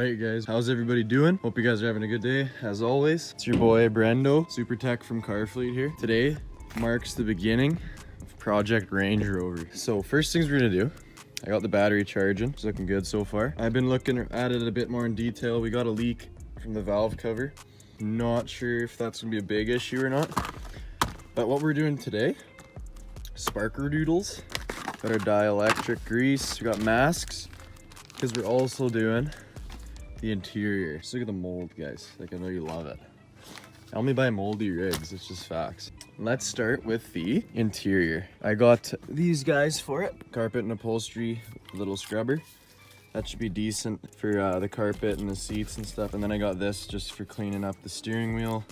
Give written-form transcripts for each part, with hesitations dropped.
Alright guys, how's everybody doing? Hope you guys are having a good day. As always, it's your boy Brendo, Super Tech from Carfleet here. Today marks the beginning of Project Range Rover. So first things we're gonna do, I got the battery charging. It's looking good so far. I've been looking at it a bit more in detail. We got a leak from the valve cover. Not sure if that's gonna be a big issue or not. But what we're doing today, sparker doodles. Got our dielectric grease. We got masks, because we're also doing the interior. Just look at the mold, guys. Like, I know you love it. Only buy moldy rigs, it's just facts. Let's start with the interior. I got these guys for it. Carpet and upholstery, little scrubber. That should be decent for the carpet and the seats and stuff. And then I got this just for cleaning up the steering wheel,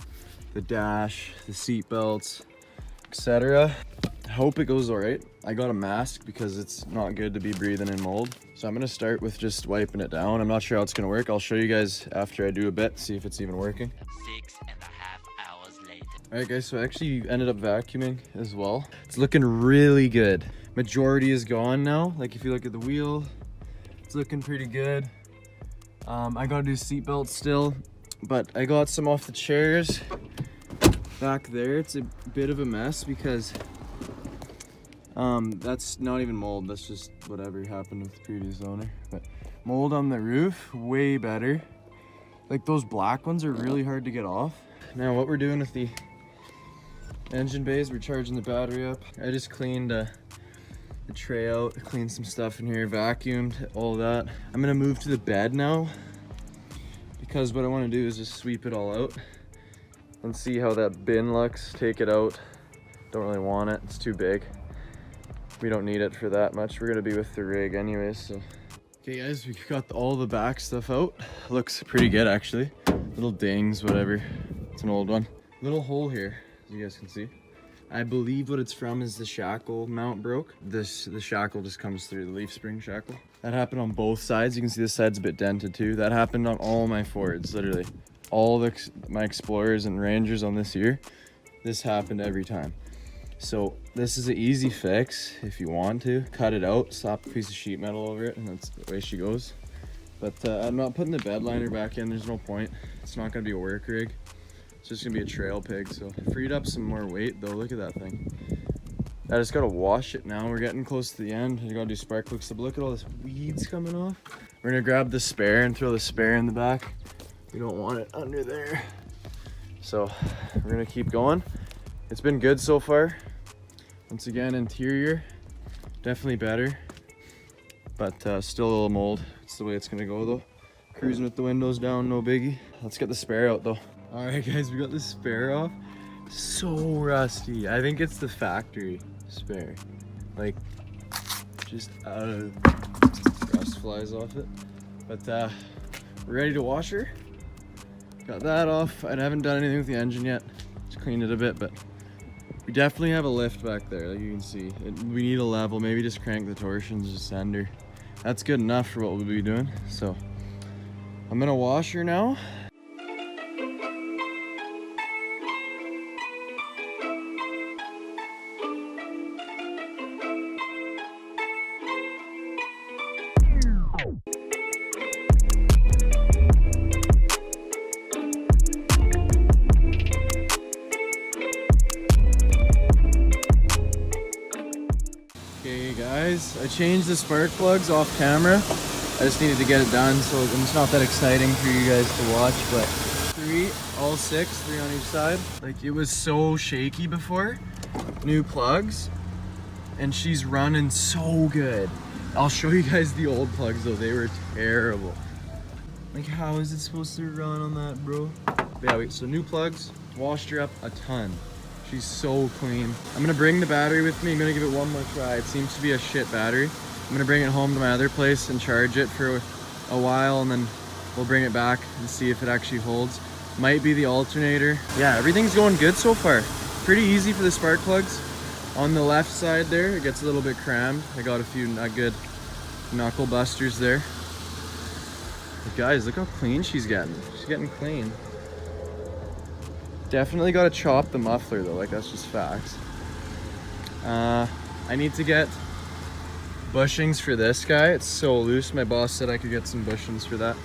the dash, the seat belts, etc. Hope it goes all right. I got a mask because it's not good to be breathing in mold. So I'm gonna start with just wiping it down. I'm not sure how it's gonna work. I'll show you guys after I do a bit, see if it's even working. 6.5 hours later. All right guys, so I actually ended up vacuuming as well. It's looking really good. Majority is gone now. Like if you look at the wheel, it's looking pretty good. I gotta do seat belts still, but I got some off the chairs back there. It's a bit of a mess because that's not even mold, that's just whatever happened with the previous owner. But mold on the roof, way better. Like those black ones are really hard to get off. Now what we're doing with the engine bays, we're charging the battery up. I just cleaned the tray out, cleaned some stuff in here, vacuumed, all that. I'm gonna move to the bed now because what I wanna do is just sweep it all out and see how that bin looks, take it out. Don't really want it, it's too big. We don't need it for that much. We're gonna be with the rig anyways, so. Okay guys, we got all the back stuff out. Looks pretty good actually. Little dings, whatever. It's an old one. Little hole here, as you guys can see. I believe what it's from is the shackle mount broke. The shackle just comes through, the leaf spring shackle. That happened on both sides. You can see this side's a bit dented too. That happened on all my Fords, literally. All my Explorers and Rangers on this year. This happened every time. So this is an easy fix if you want to. Cut it out, slap a piece of sheet metal over it, and that's the way she goes. But I'm not putting the bed liner back in, there's no point. It's not gonna be a work rig. It's just gonna be a trail pig, so freed up some more weight though, look at that thing. I just gotta wash it now, we're getting close to the end. I gotta do spark plugs, but look at all this weeds coming off. We're gonna grab the spare and throw the spare in the back. We don't want it under there. So we're gonna keep going. It's been good so far. Once again, interior, definitely better, but still a little mold. It's the way it's gonna go though. Cruising with the windows down, no biggie. Let's get the spare out though. All right guys, we got the spare off. So rusty. I think it's the factory spare. Like, just rust flies off it. But we're ready to wash her. Got that off. I haven't done anything with the engine yet. Just cleaned it a bit, but we definitely have a lift back there, like you can see. We need a level, maybe just crank the torsions, just send her. That's good enough for what we'll be doing. So I'm gonna wash her now. Okay guys, I changed the spark plugs off camera. I just needed to get it done, so it's not that exciting for you guys to watch, but all six, three on each side. Like, it was so shaky before. New plugs, and she's running so good. I'll show you guys the old plugs though, they were terrible. Like, how is it supposed to run on that, bro? But yeah, wait, so new plugs, washed her up a ton. She's so clean. I'm gonna bring the battery with me. I'm gonna give it one more try. It seems to be a shit battery. I'm gonna bring it home to my other place and charge it for a while, and then we'll bring it back and see if it actually holds. Might be the alternator. Yeah, everything's going good so far. Pretty easy for the spark plugs. On the left side there, it gets a little bit crammed. I got a few not good knuckle busters there. But guys, look how clean she's getting. She's getting clean. Definitely got to chop the muffler though, like that's just facts. I need to get bushings for this guy. It's so loose. My boss said I could get some bushings for that.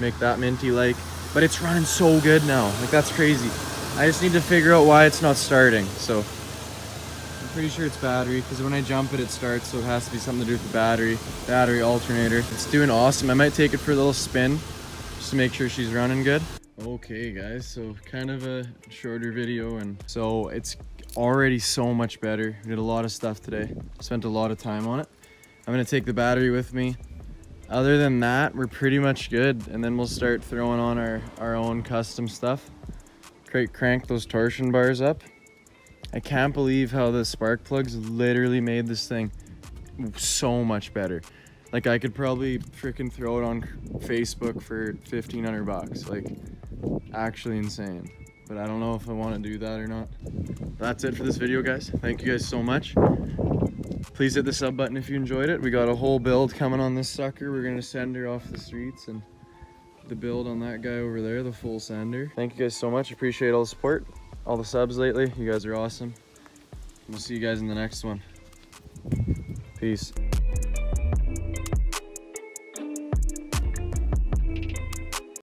make that minty like. But it's running so good now. Like, that's crazy. I just need to figure out why it's not starting. So I'm pretty sure it's battery, because when I jump it, it starts. So it has to be something to do with the battery alternator. It's doing awesome. I might take it for a little spin just to make sure she's running good. Okay guys, so kind of a shorter video, and so it's already so much better. We did a lot of stuff today. Spent a lot of time on it. I'm gonna take the battery with me. Other than that, we're pretty much good, and then we'll start throwing on our own custom stuff. Crank those torsion bars up. I can't believe how the spark plugs literally made this thing so much better. Like, I could probably freaking throw it on Facebook for 1,500 bucks. Like, actually insane. But I don't know if I want to do that or not. That's it for this video, guys. Thank you guys so much. Please hit the sub button if you enjoyed it. We got a whole build coming on this sucker. We're gonna send her off the streets, and the build on that guy over there, the full sender. Thank you guys so much. Appreciate all the support, all the subs lately. You guys are awesome. We'll see you guys in the next one. Peace.